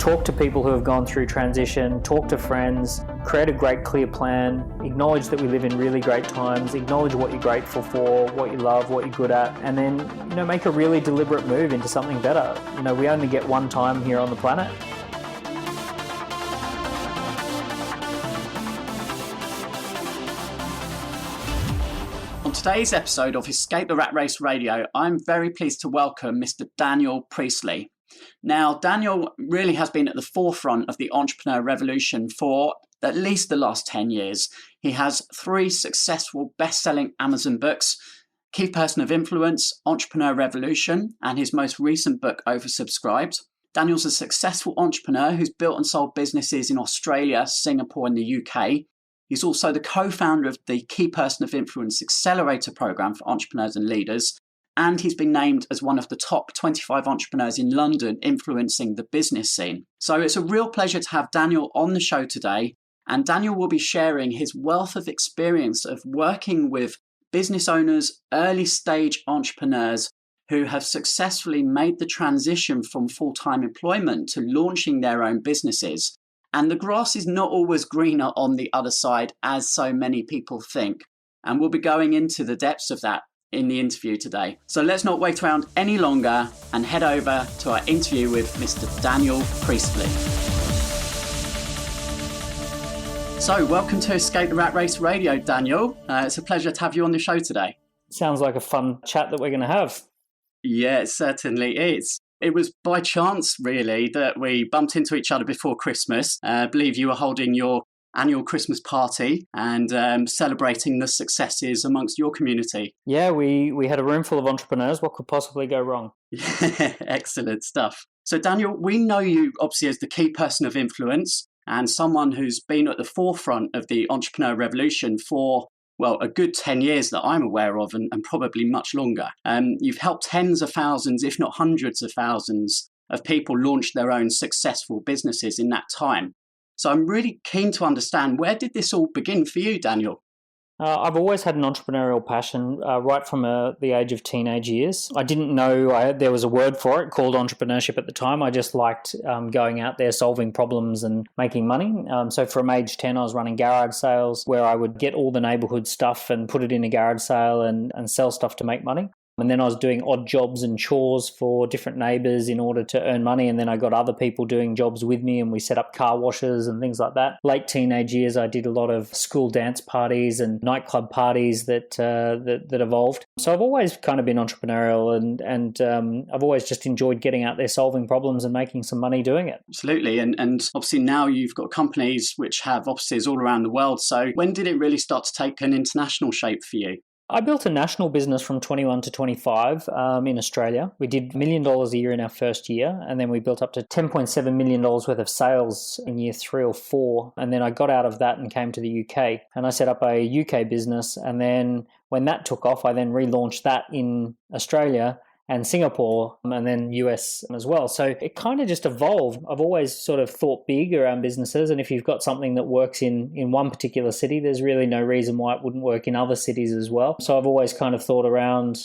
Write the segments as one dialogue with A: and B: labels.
A: talk to people who have gone through transition, talk to friends, create a great clear plan, acknowledge that we live in really great times, acknowledge what you're grateful for, what you love, what you're good at, and then, make a really deliberate move into something better. We only get one time here on the planet.
B: On today's episode of Escape the Rat Race Radio, I'm very pleased to welcome Mr. Daniel Priestley. Now, Daniel really has been at the forefront of the entrepreneur revolution for at least the last 10 years. He has 3 successful best-selling Amazon books, Key Person of Influence, Entrepreneur Revolution, and his most recent book, Oversubscribed. Daniel's a successful entrepreneur who's built and sold businesses in Australia, Singapore, and the UK. He's also the co-founder of the Key Person of Influence Accelerator program for entrepreneurs and leaders. And he's been named as one of the top 25 entrepreneurs in London influencing the business scene. So it's a real pleasure to have Daniel on the show today. And Daniel will be sharing his wealth of experience of working with business owners, early stage entrepreneurs who have successfully made the transition from full-time employment to launching their own businesses. And the grass is not always greener on the other side, as so many people think. And we'll be going into the depths of that in the interview today. So let's not wait around any longer and head over to our interview with Mr. Daniel Priestley. So welcome to Escape the Rat Race Radio, Daniel. It's a pleasure to have you on the show today.
A: Sounds like a fun chat that we're going to have.
B: Yeah, it certainly is. It was by chance, really, that we bumped into each other before Christmas. I believe you were holding your annual Christmas party and celebrating the successes amongst your community.
A: Yeah, we had a room full of entrepreneurs. What could possibly go wrong?
B: Excellent stuff. So Daniel, we know you obviously as the key person of influence and someone who's been at the forefront of the entrepreneur revolution for, well, a good 10 years that I'm aware of and probably much longer. You've helped tens of thousands, if not hundreds of thousands of people launch their own successful businesses in that time. So I'm really keen to understand, where did this all begin for you, Daniel?
A: I've always had an entrepreneurial passion right from the age of teenage years. I didn't know there was a word for it called entrepreneurship at the time. I just liked going out there, solving problems and making money. So from age 10, I was running garage sales where I would get all the neighborhood stuff and put it in a garage sale and sell stuff to make money. And then I was doing odd jobs and chores for different neighbors in order to earn money. And then I got other people doing jobs with me and we set up car washes and things like that. Late teenage years, I did a lot of school dance parties and nightclub parties that evolved. So I've always kind of been entrepreneurial and I've always just enjoyed getting out there, solving problems and making some money doing it.
B: Absolutely. And obviously now you've got companies which have offices all around the world. So when did it really start to take an international shape for you?
A: I built a national business from 21 to 25 in Australia. We did $1 million a year in our first year, and then we built up to $10.7 million worth of sales in year 3 or 4. And then I got out of that and came to the UK, and I set up a UK business. And then when that took off, I then relaunched that in Australia and Singapore, and then US as well. So it kind of just evolved. I've always sort of thought big around businesses, and if you've got something that works in one particular city, there's really no reason why it wouldn't work in other cities as well. So I've always kind of thought around,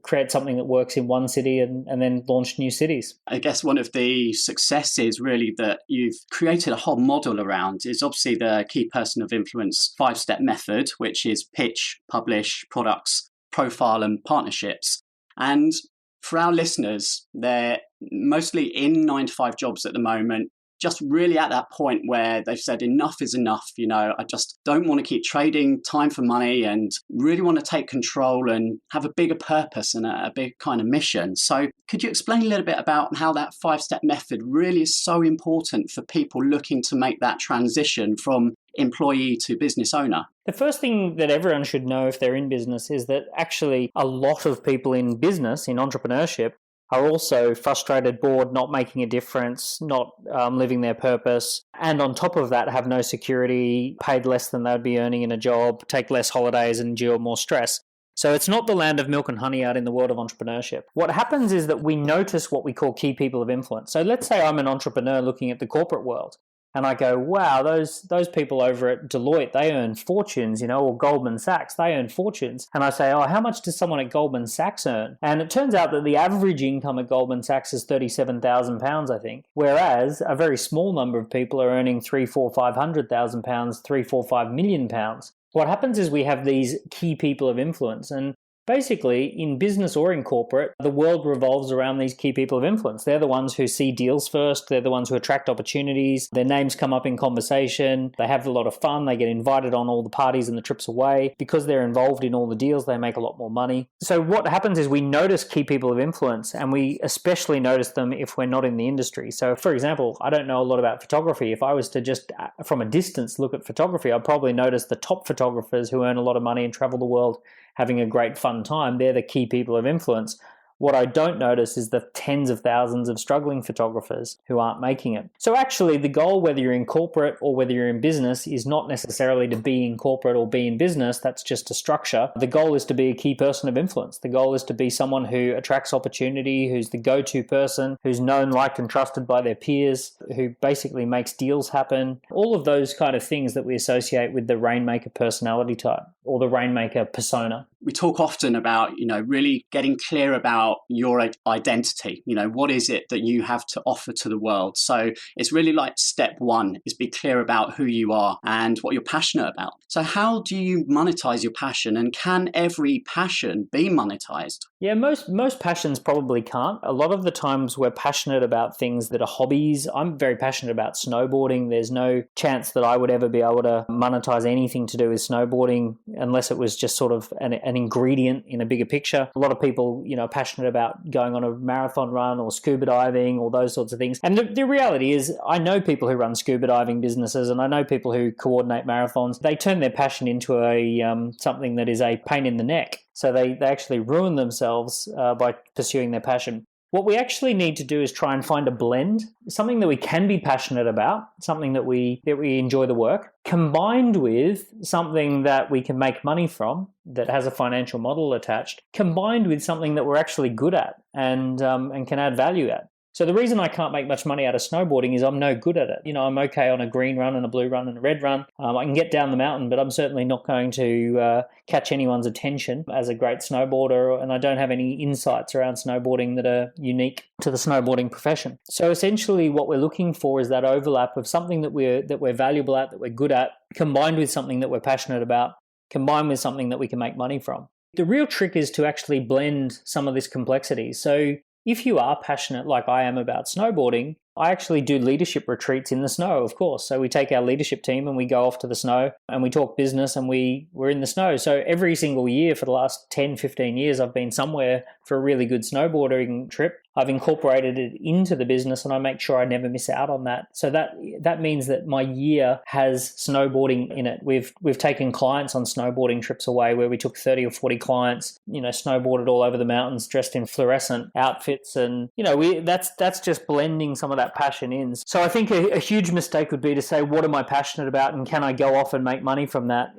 A: create something that works in one city and then launch new cities.
B: I guess one of the successes really that you've created a whole model around is obviously the Key Person of Influence 5-step method, which is pitch, publish, products, profile, and partnerships. And for our listeners, they're mostly in 9-to-5 jobs at the moment, just really at that point where they've said enough is enough. I just don't want to keep trading time for money and really want to take control and have a bigger purpose and a big kind of mission. So could you explain a little bit about how that 5-step method really is so important for people looking to make that transition from employee to business owner?
A: The first thing that everyone should know if they're in business is that actually a lot of people in business, in entrepreneurship, are also frustrated, bored, not making a difference, not living their purpose, and on top of that have no security, paid less than they would be earning in a job, take less holidays and endure more stress. So it's not the land of milk and honey out in the world of entrepreneurship. What happens is that we notice what we call key people of influence. So let's say I'm an entrepreneur looking at the corporate world. And I go, wow, those people over at Deloitte, they earn fortunes, or Goldman Sachs, they earn fortunes. And I say, oh, how much does someone at Goldman Sachs earn? And it turns out that the average income at Goldman Sachs is £37,000, I think, whereas a very small number of people are earning £300,000, £500,000, £3, £4, £5 million. What happens is we have these key people of influence, and basically, in business or in corporate, the world revolves around these key people of influence. They're the ones who see deals first. They're the ones who attract opportunities. Their names come up in conversation. They have a lot of fun. They get invited on all the parties and the trips away. Because they're involved in all the deals, they make a lot more money. So what happens is we notice key people of influence, and we especially notice them if we're not in the industry. So, for example, I don't know a lot about photography. If I was to just, from a distance, look at photography, I'd probably notice the top photographers who earn a lot of money and travel the world having a great fun time. They're the key people of influence. What I don't notice is the tens of thousands of struggling photographers who aren't making it. So actually, the goal, whether you're in corporate or whether you're in business, is not necessarily to be in corporate or be in business. That's just a structure. The goal is to be a key person of influence. The goal is to be someone who attracts opportunity, who's the go-to person, who's known, liked, and trusted by their peers, who basically makes deals happen. All of those kind of things that we associate with the Rainmaker personality type or the Rainmaker persona.
B: We talk often about, really getting clear about your identity. What is it that you have to offer to the world? So it's really like step one is be clear about who you are and what you're passionate about. So how do you monetize your passion, and can every passion be monetized?
A: Yeah, most passions probably can't. A lot of the times we're passionate about things that are hobbies. I'm very passionate about snowboarding. There's no chance that I would ever be able to monetize anything to do with snowboarding unless it was just sort of an ingredient in a bigger picture. A lot of people, are passionate about going on a marathon run or scuba diving or those sorts of things. And the reality is I know people who run scuba diving businesses, and I know people who coordinate marathons. They turn their passion into a something that is a pain in the neck. So they actually ruin themselves by pursuing their passion. What we actually need to do is try and find a blend, something that we can be passionate about, something that we enjoy the work, combined with something that we can make money from, that has a financial model attached, combined with something that we're actually good at and can add value at. So the reason I can't make much money out of snowboarding is I'm no good at it. I'm okay on a green run and a blue run and a red run. I can get down the mountain, but I'm certainly not going to catch anyone's attention as a great snowboarder, and I don't have any insights around snowboarding that are unique to the snowboarding profession. So essentially what we're looking for is that overlap of something that we're valuable at, that we're good at, combined with something that we're passionate about, combined with something that we can make money from. The real trick is to actually blend some of this complexity. So if you are passionate like I am about snowboarding, I actually do leadership retreats in the snow, of course. So we take our leadership team and we go off to the snow and we talk business and we're in the snow. So every single year for the last 10, 15 years, I've been somewhere for a really good snowboarding trip. I've incorporated it into the business and I make sure I never miss out on that. So that means that my year has snowboarding in it. We've taken clients on snowboarding trips away where we took 30 or 40 clients, snowboarded all over the mountains dressed in fluorescent outfits. And, that's just blending some of that passion in. So I think a huge mistake would be to say, what am I passionate about and can I go off and make money from that,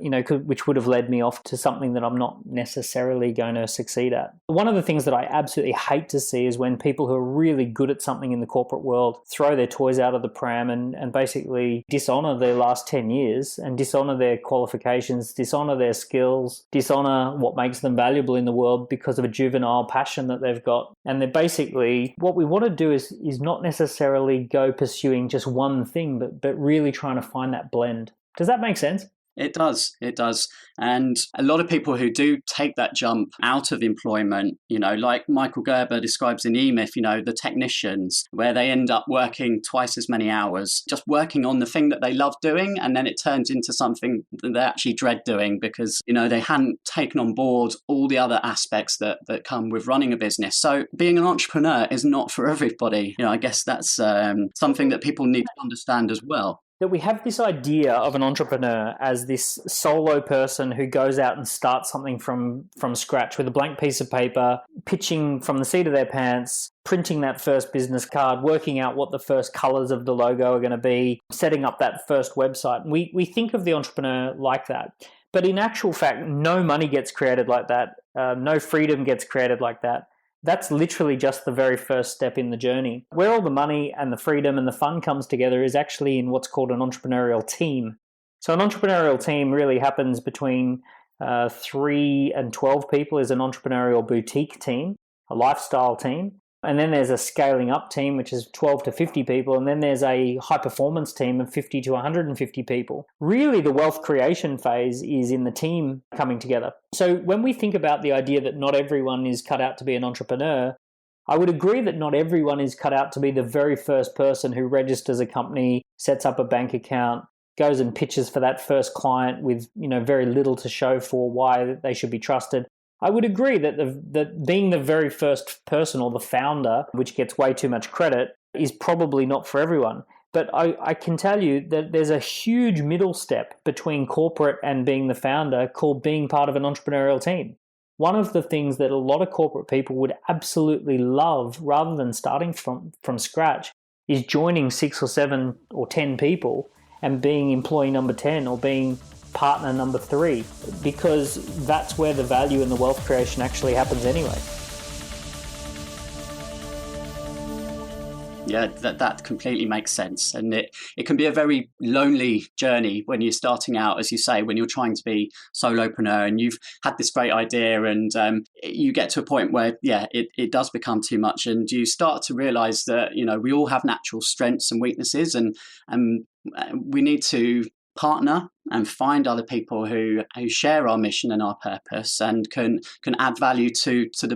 A: which would have led me off to something that I'm not necessarily going to succeed at. One of the things that I absolutely hate to see is when people who are really good at something in the corporate world throw their toys out of the pram and basically dishonor their last 10 years and dishonor their qualifications, dishonor their skills, dishonor what makes them valuable in the world because of a juvenile passion that they've got. And they're basically, what we want to do is not necessarily go pursuing just one thing, but really trying to find that blend. Does that make sense?
B: It does. And a lot of people who do take that jump out of employment, like Michael Gerber describes in E-Myth, the technicians, where they end up working twice as many hours, just working on the thing that they love doing. And then it turns into something that they actually dread doing because, they hadn't taken on board all the other aspects that come with running a business. So being an entrepreneur is not for everybody. I guess that's something that people need to understand as well.
A: That we have this idea of an entrepreneur as this solo person who goes out and starts something from scratch with a blank piece of paper, pitching from the seat of their pants, printing that first business card, working out what the first colors of the logo are going to be, setting up that first website. We think of the entrepreneur like that. But in actual fact, no money gets created like that. No freedom gets created like that. That's literally just the very first step in the journey. Where all the money and the freedom and the fun comes together is actually in what's called an entrepreneurial team. So an entrepreneurial team really happens between 3 and 12 people is an entrepreneurial boutique team, a lifestyle team. And then there's a scaling up team, which is 12 to 50 people. And then there's a high performance team of 50 to 150 people. Really, the wealth creation phase is in the team coming together. So when we think about the idea that not everyone is cut out to be an entrepreneur, I would agree that not everyone is cut out to be the very first person who registers a company, sets up a bank account, goes and pitches for that first client with very little to show for why they should be trusted. I would agree that being the very first person or the founder, which gets way too much credit, is probably not for everyone. But I can tell you that there's a huge middle step between corporate and being the founder called being part of an entrepreneurial team. One of the things that a lot of corporate people would absolutely love, rather than starting from scratch, is joining 6 or 7 or 10 people and being employee number 10 or being partner number 3, because that's where the value and the wealth creation actually happens anyway.
B: Yeah, that completely makes sense. And it can be a very lonely journey when you're starting out, as you say, when you're trying to be solopreneur and you've had this great idea and you get to a point where, it does become too much, and you start to realize that, we all have natural strengths and weaknesses, and we need to partner and find other people who share our mission and our purpose and can add value to the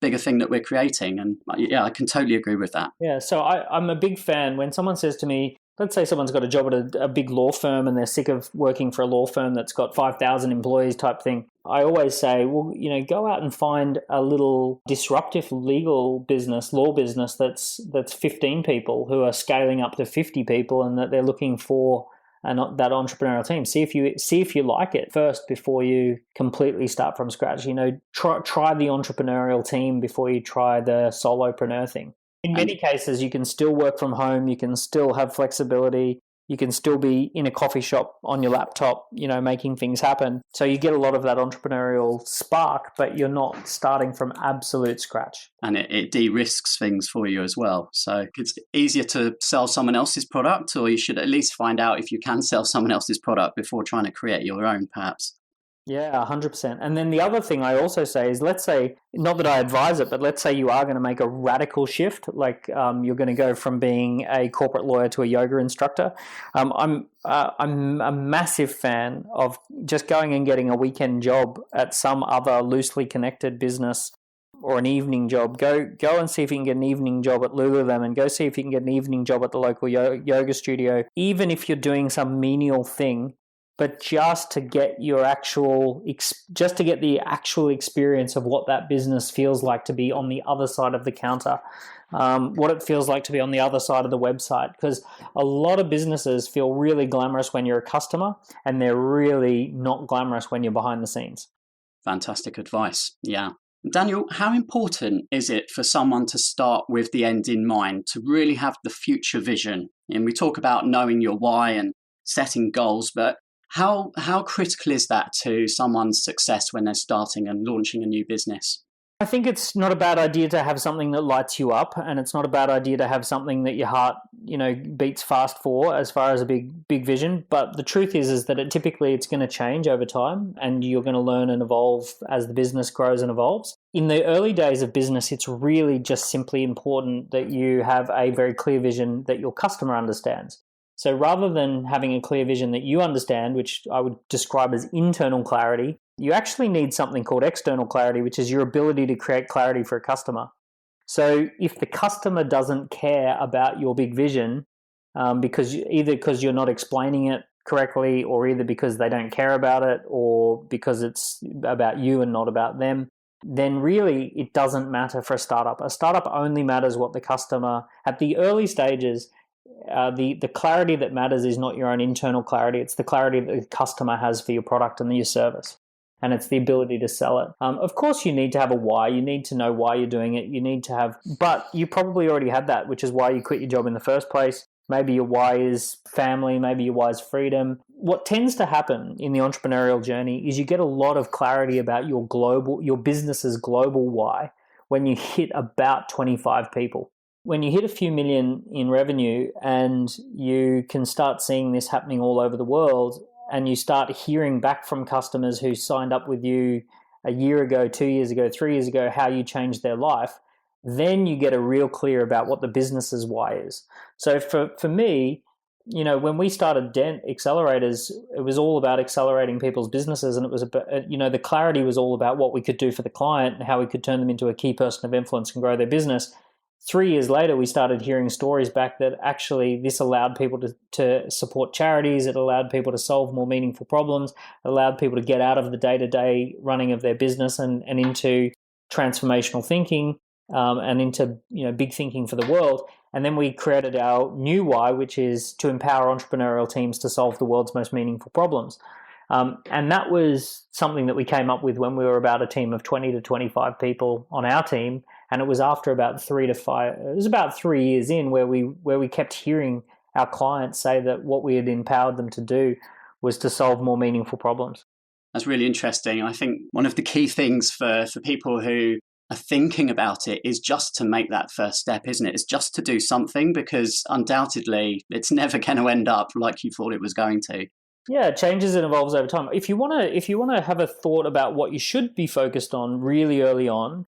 B: bigger thing that we're creating. And I can totally agree with that.
A: Yeah, so I'm a big fan when someone says to me, let's say someone's got a job at a big law firm and they're sick of working for a law firm that's got 5,000 employees type thing. I always say, well, go out and find a little disruptive legal business, law business that's 15 people who are scaling up to 50 people and that they're looking for that entrepreneurial team. See if you like it first before you completely start from scratch. Try the entrepreneurial team before you try the solopreneur thing. In many cases, you can still work from home. You can still have flexibility. You can still be in a coffee shop on your laptop, making things happen. So you get a lot of that entrepreneurial spark, but you're not starting from absolute scratch.
B: And it de-risks things for you as well. So it's easier to sell someone else's product, or you should at least find out if you can sell someone else's product before trying to create your own, perhaps.
A: Yeah, 100%. And then the other thing I also say is, let's say, not that I advise it, but let's say you are going to make a radical shift, like you're going to go from being a corporate lawyer to a yoga instructor. I'm a massive fan of just going and getting a weekend job at some other loosely connected business or an evening job. Go and see if you can get an evening job at Lululemon. Go see if you can get an evening job at the local yoga studio, even if you're doing some menial thing. But just to get the actual experience of what that business feels like to be on the other side of the counter, what it feels like to be on the other side of the website. Because a lot of businesses feel really glamorous when you're a customer, and they're really not glamorous when you're behind the scenes.
B: Fantastic advice. Yeah. Daniel, how important is it for someone to start with the end in mind, to really have the future vision? And we talk about knowing your why and setting goals, but how critical is that to someone's success when they're starting and launching a new business?
A: I think it's not a bad idea to have something that lights you up, and it's not a bad idea to have something that your heart, beats fast for as far as a big vision. But the truth is that it's going to change over time, and you're going to learn and evolve as the business grows and evolves. In the early days of business, it's really just simply important that you have a very clear vision that your customer understands. So rather than having a clear vision that you understand, which I would describe as internal clarity, you actually need something called external clarity, which is your ability to create clarity for a customer. So if the customer doesn't care about your big vision, because you're not explaining it correctly, or either because they don't care about it, or because it's about you and not about them, then really it doesn't matter for a startup. A startup only matters what the customer, at the early stages, the clarity that matters is not your own internal clarity. It's the clarity that the customer has for your product and your service. And it's the ability to sell it. Of course, you need to have a why. You need to know why you're doing it. But you probably already had that, which is why you quit your job in the first place. Maybe your why is family. Maybe your why is freedom. What tends to happen in the entrepreneurial journey is you get a lot of clarity about your business's global why, when you hit about 25 people. When you hit a few million in revenue and you can start seeing this happening all over the world, and you start hearing back from customers who signed up with you a year ago, 2 years ago, 3 years ago, how you changed their life, then you get a real clear about what the business's why is. So for me, when we started Dent Accelerators, it was all about accelerating people's businesses, and it was about, the clarity was all about what we could do for the client and how we could turn them into a key person of influence and grow their business. 3 years later, we started hearing stories back that actually this allowed people to support charities. It allowed people to solve more meaningful problems. It allowed people to get out of the day-to-day running of their business and into transformational thinking and into big thinking for the world. And then we created our new why, which is to empower entrepreneurial teams to solve the world's most meaningful problems. And that was something that we came up with when we were about a team of 20 to 25 people on our team. And it was after about 3 to 5, it was about 3 years in where we kept hearing our clients say that what we had empowered them to do was to solve more meaningful problems.
B: That's really interesting. I think one of the key things for people who are thinking about it is just to make that first step, isn't it? It's just to do something, because undoubtedly it's never going to end up like you thought it was going to.
A: Yeah, it changes and evolves over time. If you want to have a thought about what you should be focused on really early on,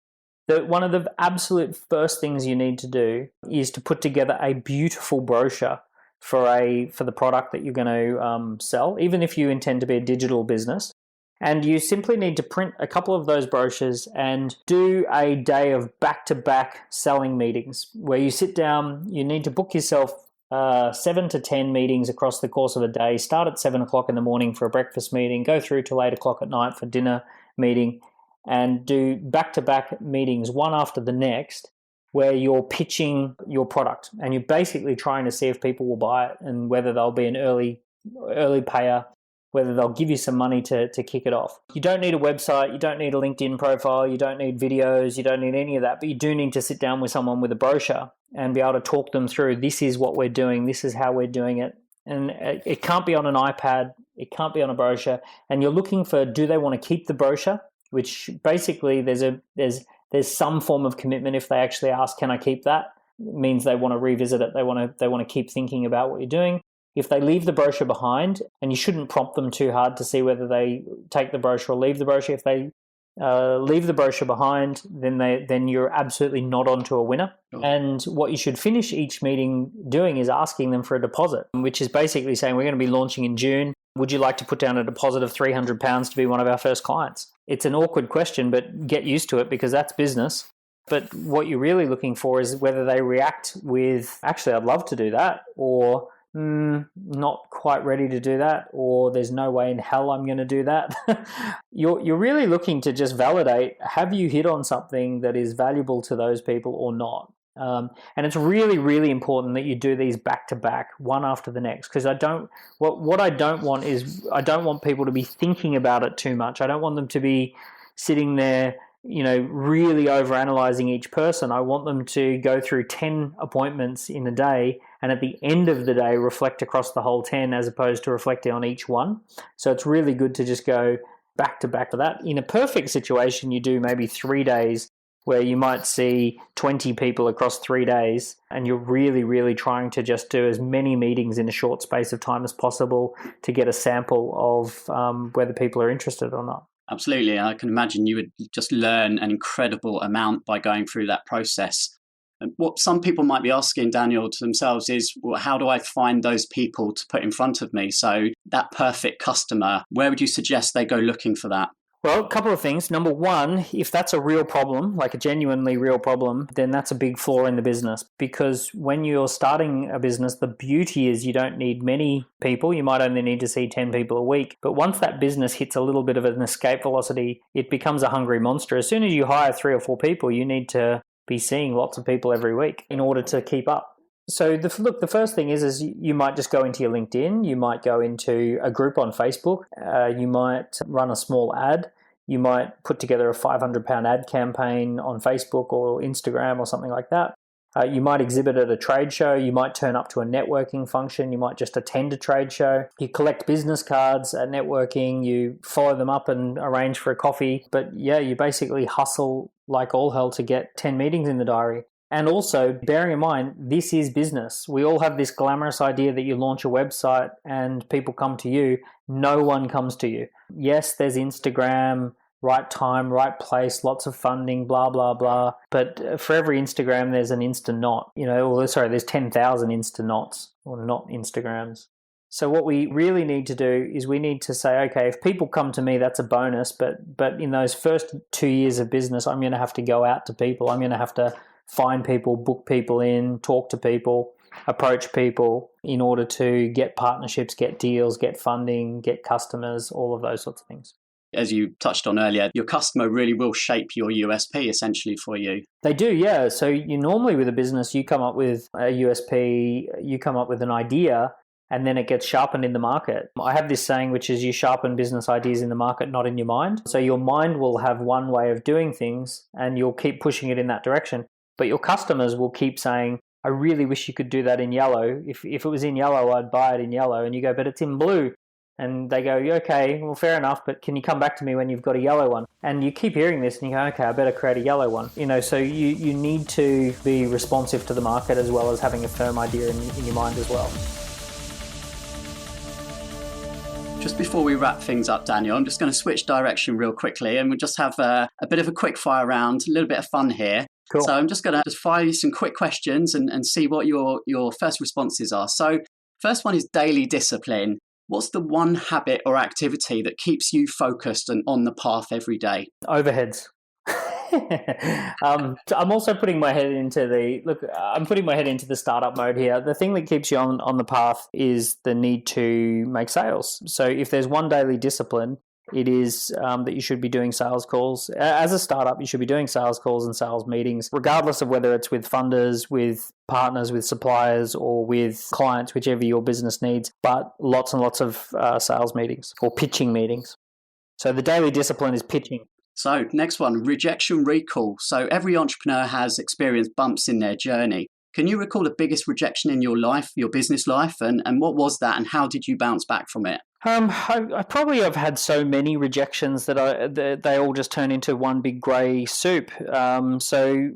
A: one of the absolute first things you need to do is to put together a beautiful brochure for the product that you're going to sell, even if you intend to be a digital business. And you simply need to print a couple of those brochures and do a day of back-to-back selling meetings where you sit down. You need to book yourself 7 to 10 meetings across the course of a day. Start at 7 o'clock in the morning for a breakfast meeting, go through till 8 o'clock at night for dinner meeting, and do back-to-back meetings one after the next where you're pitching your product and you're basically trying to see if people will buy it and whether they'll be an early payer, whether they'll give you some money to kick it off. You don't need a website, you don't need a LinkedIn profile, you don't need videos, you don't need any of that, but you do need to sit down with someone with a brochure and be able to talk them through, this is what we're doing, this is how we're doing it. And it can't be on an iPad, it can't be on a brochure, and you're looking for, do they want to keep the brochure? Which basically there's some form of commitment if they actually ask, can I keep that? It means they want to revisit it, they want to keep thinking about what you're doing. If they leave the brochure behind, and you shouldn't prompt them too hard to see whether they take the brochure or leave the brochure. If they leave the brochure behind, then you're absolutely not onto a winner. Oh. And what you should finish each meeting doing is asking them for a deposit, which is basically saying, we're going to be launching in June. Would you like to put down a deposit of £300 to be one of our first clients? It's an awkward question, but get used to it because that's business. But what you're really looking for is whether they react with, actually, I'd love to do that, or not quite ready to do that, or there's no way in hell I'm going to do that. You're really looking to just validate, have you hit on something that is valuable to those people or not? And it's really, really important that you do these back to back, one after the next, because what I don't want is, I don't want people to be thinking about it too much. I don't want them to be sitting there, really overanalyzing each person. I want them to go through 10 appointments in a day, and at the end of the day, reflect across the whole 10 as opposed to reflecting on each one. So it's really good to just go back to back to that. In a perfect situation, you do maybe 3 days where you might see 20 people across 3 days, and you're really, really trying to just do as many meetings in a short space of time as possible to get a sample of whether people are interested or not.
B: Absolutely. I can imagine you would just learn an incredible amount by going through that process. And what some people might be asking, Daniel, to themselves is, well, how do I find those people to put in front of me? So that perfect customer, where would you suggest they go looking for that?
A: Well, a couple of things. Number one, if that's a real problem, like a genuinely real problem, then that's a big flaw in the business, because when you're starting a business, the beauty is you don't need many people. You might only need to see 10 people a week. But once that business hits a little bit of an escape velocity, it becomes a hungry monster. As soon as you hire 3 or 4 people, you need to be seeing lots of people every week in order to keep up. So the first thing is you might just go into your LinkedIn, you might go into a group on Facebook, you might run a small ad, you might put together a £500 ad campaign on Facebook or Instagram or something like that. You might exhibit at a trade show. You might turn up to a networking function. You might just attend a trade show. You collect business cards at networking. You follow them up and arrange for a coffee. But yeah, you basically hustle like all hell to get 10 meetings in the diary. And also, bearing in mind, this is business. We all have this glamorous idea that you launch a website and people come to you. No one comes to you. Yes, there's Instagram, right time, right place, lots of funding, blah, blah, blah. But for every Instagram, there's an Insta not, there's 10,000 Insta nots or not Instagrams. So what we really need to do is we need to say, okay, if people come to me, that's a bonus. But in those first 2 years of business, I'm going to have to go out to people. I'm going to have to find people, book people in, talk to people, approach people in order to get partnerships, get deals, get funding, get customers, all of those sorts of things.
B: As you touched on earlier, your customer really will shape your USP essentially for you.
A: They do, yeah. So you normally with a business, you come up with a USP, you come up with an idea, and then it gets sharpened in the market. I have this saying, which is you sharpen business ideas in the market, not in your mind. So your mind will have one way of doing things and you'll keep pushing it in that direction. But your customers will keep saying, I really wish you could do that in yellow. If it was in yellow, I'd buy it in yellow. And you go, but it's in blue. And they go, okay, well, fair enough, but can you come back to me when you've got a yellow one? And you keep hearing this and you go, okay, I better create a yellow one. So you need to be responsive to the market as well as having a firm idea in your mind as well.
B: Just before we wrap things up, Daniel, I'm just going to switch direction real quickly and we'll just have a bit of a quick fire round, a little bit of fun here.
A: Cool.
B: So I'm just going to fire you some quick questions and see what your first responses are. So first one is daily discipline. What's the one habit or activity that keeps you focused and on the path every day?
A: Overheads. I'm also putting my head into the startup mode here. The thing that keeps you on the path is the need to make sales. So if there's one daily discipline, it is that you should be doing sales calls. As a startup, you should be doing sales calls and sales meetings, regardless of whether it's with funders, with partners, with suppliers, or with clients, whichever your business needs, but lots and lots of sales meetings or pitching meetings. So the daily discipline is pitching.
B: So next one, rejection recall. So every entrepreneur has experienced bumps in their journey. Can you recall the biggest rejection in your life, your business life, and what was that and how did you bounce back from it?
A: I probably have had so many rejections that they all just turn into one big grey soup. So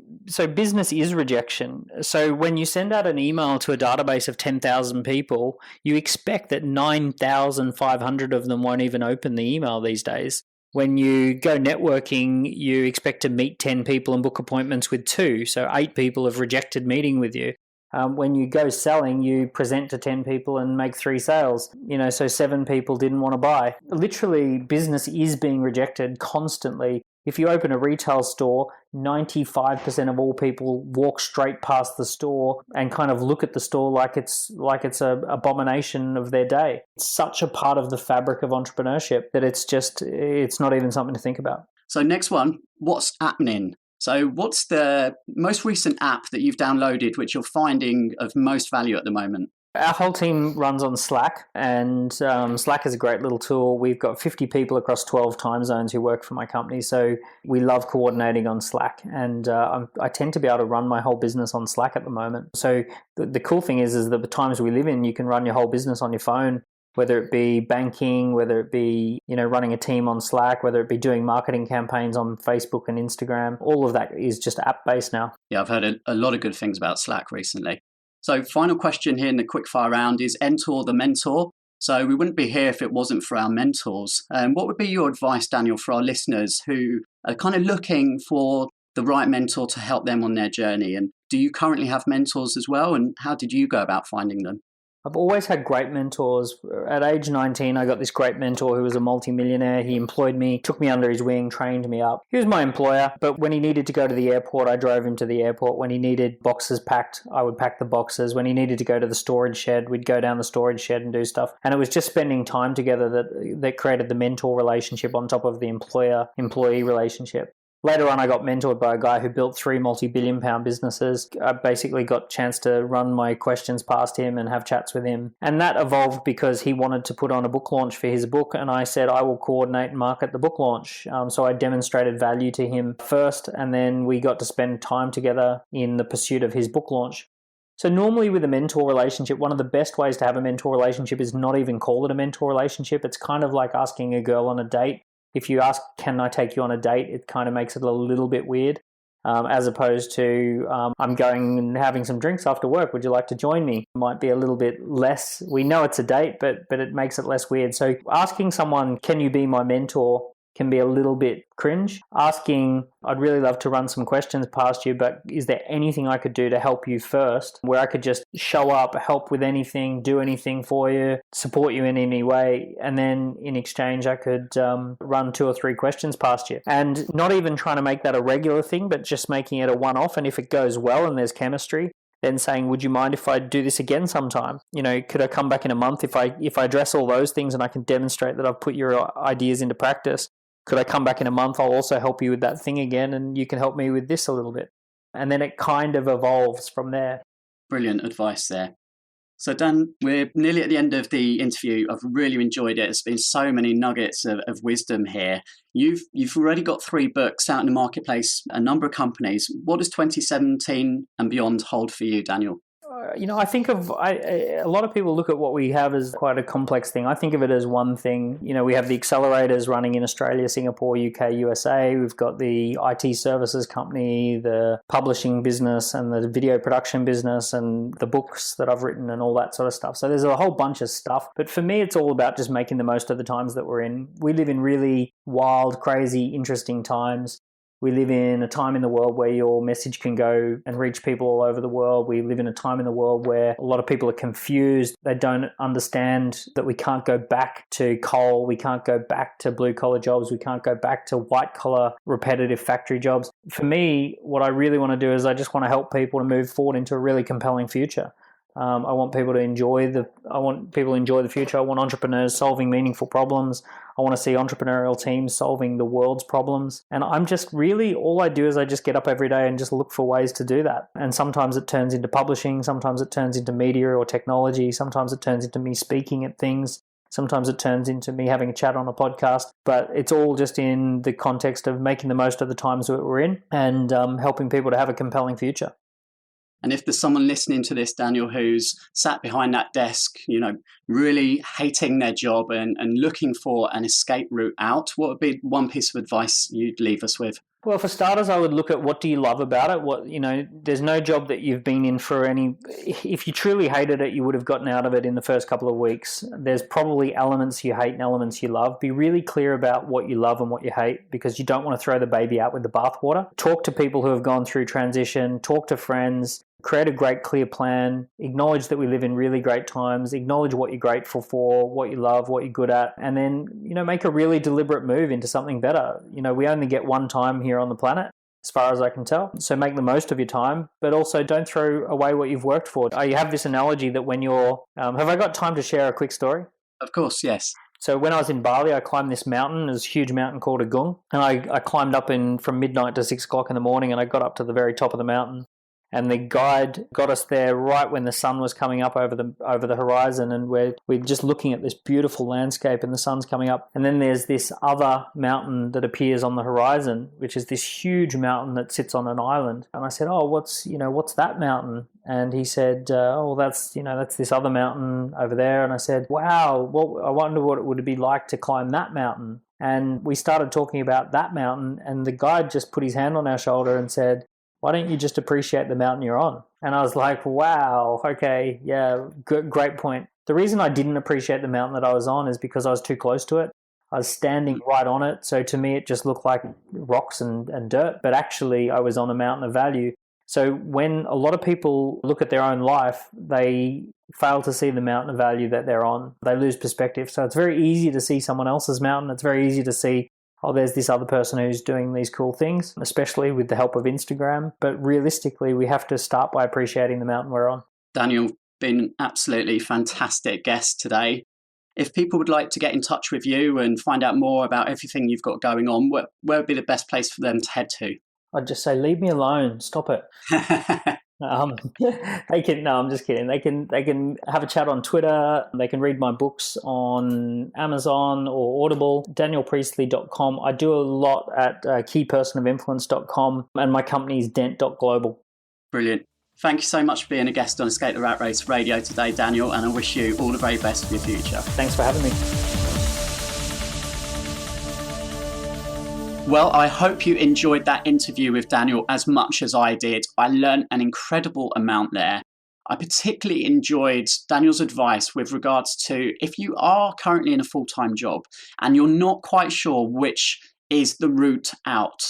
A: business is rejection. So when you send out an email to a database of 10,000 people, you expect that 9,500 of them won't even open the email these days. When you go networking, you expect to meet 10 people and book appointments with 2. So 8 people have rejected meeting with you. When you go selling, you present to 10 people and make 3 sales. So 7 people didn't want to buy. Literally, business is being rejected constantly. If you open a retail store, 95% of all people walk straight past the store and kind of look at the store like it's an abomination of their day. It's such a part of the fabric of entrepreneurship that it's not even something to think about.
B: So next one, what's happening? So what's the most recent app that you've downloaded which you're finding of most value at the moment?
A: Our whole team runs on Slack, and Slack is a great little tool. We've got 50 people across 12 time zones who work for my company, so we love coordinating on Slack, and I tend to be able to run my whole business on Slack at the moment. So the cool thing is that the times we live in, you can run your whole business on your phone, whether it be banking, whether it be running a team on Slack, whether it be doing marketing campaigns on Facebook and Instagram. All of that is just app-based now.
B: Yeah, I've heard a lot of good things about Slack recently. So final question here in the quickfire round is Enter the Mentor. So we wouldn't be here if it wasn't for our mentors. What would be your advice, Daniel, for our listeners who are kind of looking for the right mentor to help them on their journey? And do you currently have mentors as well? And how did you go about finding them?
A: I've always had great mentors. At age 19, I got this great mentor who was a multimillionaire. He employed me, took me under his wing, trained me up. He was my employer, but when he needed to go to the airport, I drove him to the airport. When he needed boxes packed, I would pack the boxes. When he needed to go to the storage shed, we'd go down the storage shed and do stuff. And it was just spending time together that created the mentor relationship on top of the employer-employee relationship. Later on, I got mentored by a guy who built 3 multi-billion pound businesses. I basically got a chance to run my questions past him and have chats with him. And that evolved because he wanted to put on a book launch for his book. And I said, I will coordinate and market the book launch. So I demonstrated value to him first, and then we got to spend time together in the pursuit of his book launch. So normally with a mentor relationship, one of the best ways to have a mentor relationship is not even call it a mentor relationship. It's kind of like asking a girl on a date. If you ask, can I take you on a date, it kind of makes it a little bit weird, as opposed to I'm going and having some drinks after work. Would you like to join me? It might be a little bit less. We know it's a date, but it makes it less weird. So asking someone, can you be my mentor, can be a little bit cringe. Asking, I'd really love to run some questions past you, but is there anything I could do to help you first, where I could just show up, help with anything, do anything for you, support you in any way, and then in exchange I could run 2 or 3 questions past you. And not even trying to make that a regular thing, but just making it a one-off. And if it goes well and there's chemistry, then saying, would you mind if I do this again sometime? Could I come back in a month if I address all those things and I can demonstrate that I've put your ideas into practice? Could I come back in a month? I'll also help you with that thing again, and you can help me with this a little bit. And then it kind of evolves from there.
B: Brilliant advice there. So Dan, we're nearly at the end of the interview. I've really enjoyed it. There's been so many nuggets of wisdom here. You've already got 3 books out in the marketplace, a number of companies. What does 2017 and beyond hold for you, Daniel?
A: I think a lot of people look at what we have as quite a complex thing. I think of it as one thing. We have the accelerators running in Australia, Singapore, UK, USA. We've got the IT services company, the publishing business, and the video production business, and the books that I've written and all that sort of stuff. So there's a whole bunch of stuff. But for me, it's all about just making the most of the times that we're in. We live in really wild, crazy, interesting times. We live in a time in the world where your message can go and reach people all over the world. We live in a time in the world where a lot of people are confused. They don't understand that we can't go back to coal. We can't go back to blue-collar jobs. We can't go back to white-collar, repetitive factory jobs. For me, what I really want to do is I just want to help people to move forward into a really compelling future. I want people to enjoy the future. I want entrepreneurs solving meaningful problems. I want to see entrepreneurial teams solving the world's problems. And I'm just really, all I do is I just get up every day and just look for ways to do that. And sometimes it turns into publishing. Sometimes it turns into media or technology. Sometimes it turns into me speaking at things. Sometimes it turns into me having a chat on a podcast. But it's all just in the context of making the most of the times that we're in and helping people to have a compelling future.
B: And if there's someone listening to this, Daniel, who's sat behind that desk, really hating their job and looking for an escape route out, what would be one piece of advice you'd leave us with?
A: Well, for starters, I would look at what do you love about it? There's no job that you've been in if you truly hated it, you would have gotten out of it in the first couple of weeks. There's probably elements you hate and elements you love. Be really clear about what you love and what you hate, because you don't want to throw the baby out with the bathwater. Talk to people who have gone through transition, talk to friends, create a great, clear plan, acknowledge that we live in really great times, acknowledge what you're grateful for, what you love, what you're good at, and then, make a really deliberate move into something better. We only get one time here on the planet, as far as I can tell. So make the most of your time, but also don't throw away what you've worked for. You have this analogy that when you're, have I got time to share a quick story?
B: Of course, yes.
A: So when I was in Bali, I climbed this mountain, this huge mountain called Agung, and I climbed up from midnight to 6 o'clock in the morning, and I got up to the very top of the mountain. And the guide got us there right when the sun was coming up over the horizon, and we're just looking at this beautiful landscape, and the sun's coming up. And then there's this other mountain that appears on the horizon, which is this huge mountain that sits on an island. And I said, "Oh, what's that mountain?" And he said, that's this other mountain over there." And I said, "Wow, well, I wonder what it would be like to climb that mountain." And we started talking about that mountain, and the guide just put his hand on our shoulder and said, "Why don't you just appreciate the mountain you're on?" And I was like, wow, okay, yeah, great point. The reason I didn't appreciate the mountain that I was on is because I was too close to it. I was standing right on it. So to me, it just looked like rocks and dirt, but actually I was on a mountain of value. So when a lot of people look at their own life, they fail to see the mountain of value that they're on. They lose perspective. So it's very easy to see someone else's mountain. It's very easy to see, oh, there's this other person who's doing these cool things, especially with the help of Instagram. But realistically, we have to start by appreciating the mountain we're on.
B: Daniel, been an absolutely fantastic guest today. If people would like to get in touch with you and find out more about everything you've got going on, where would be the best place for them to head to?
A: I'd just say, leave me alone. Stop it. They can. No, I'm just kidding. They can have a chat on Twitter. They can read my books on Amazon or Audible. DanielPriestley.com. I do a lot at keypersonofinfluence.com, and my company is dent.global.
B: Brilliant. Thank you so much for being a guest on Escape the Rat Race Radio today, Daniel, and I wish you all the very best for your future.
A: Thanks for having me.
B: Well, I hope you enjoyed that interview with Daniel as much as I did. I learned an incredible amount there. I particularly enjoyed Daniel's advice with regards to if you are currently in a full-time job and you're not quite sure which is the route out,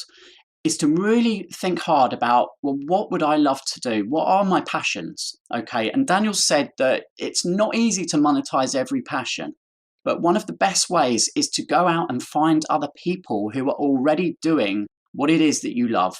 B: is to really think hard about, well, what would I love to do? What are my passions? Okay, and Daniel said that it's not easy to monetize every passion. But one of the best ways is to go out and find other people who are already doing what it is that you love.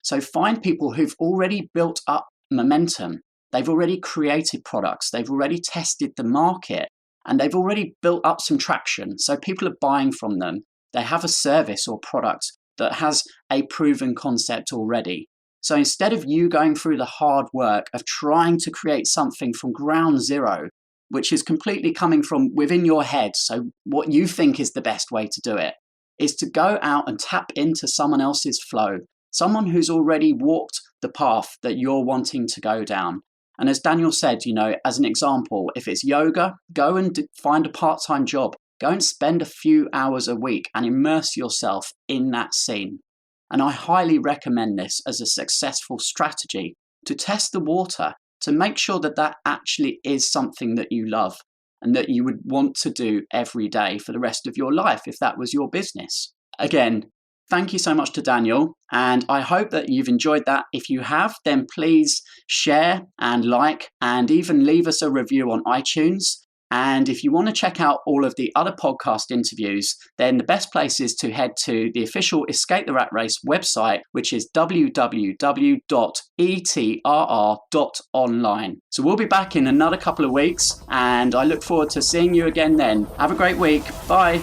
B: So find people who've already built up momentum. They've already created products. They've already tested the market and they've already built up some traction. So people are buying from them. They have a service or product that has a proven concept already. So instead of you going through the hard work of trying to create something from ground zero, which is completely coming from within your head, so what you think is the best way to do it, is to go out and tap into someone else's flow, someone who's already walked the path that you're wanting to go down. And as Daniel said, as an example, if it's yoga, go and find a part-time job. Go and spend a few hours a week and immerse yourself in that scene. And I highly recommend this as a successful strategy to test the water, to make sure that that actually is something that you love and that you would want to do every day for the rest of your life if that was your business. Again, thank you so much to Daniel, and I hope that you've enjoyed that. If you have, then please share and like and even leave us a review on iTunes. And if you want to check out all of the other podcast interviews, then the best place is to head to the official Escape the Rat Race website, which is www.etrr.online. So we'll be back in another couple of weeks, and I look forward to seeing you again then. Have a great week. Bye.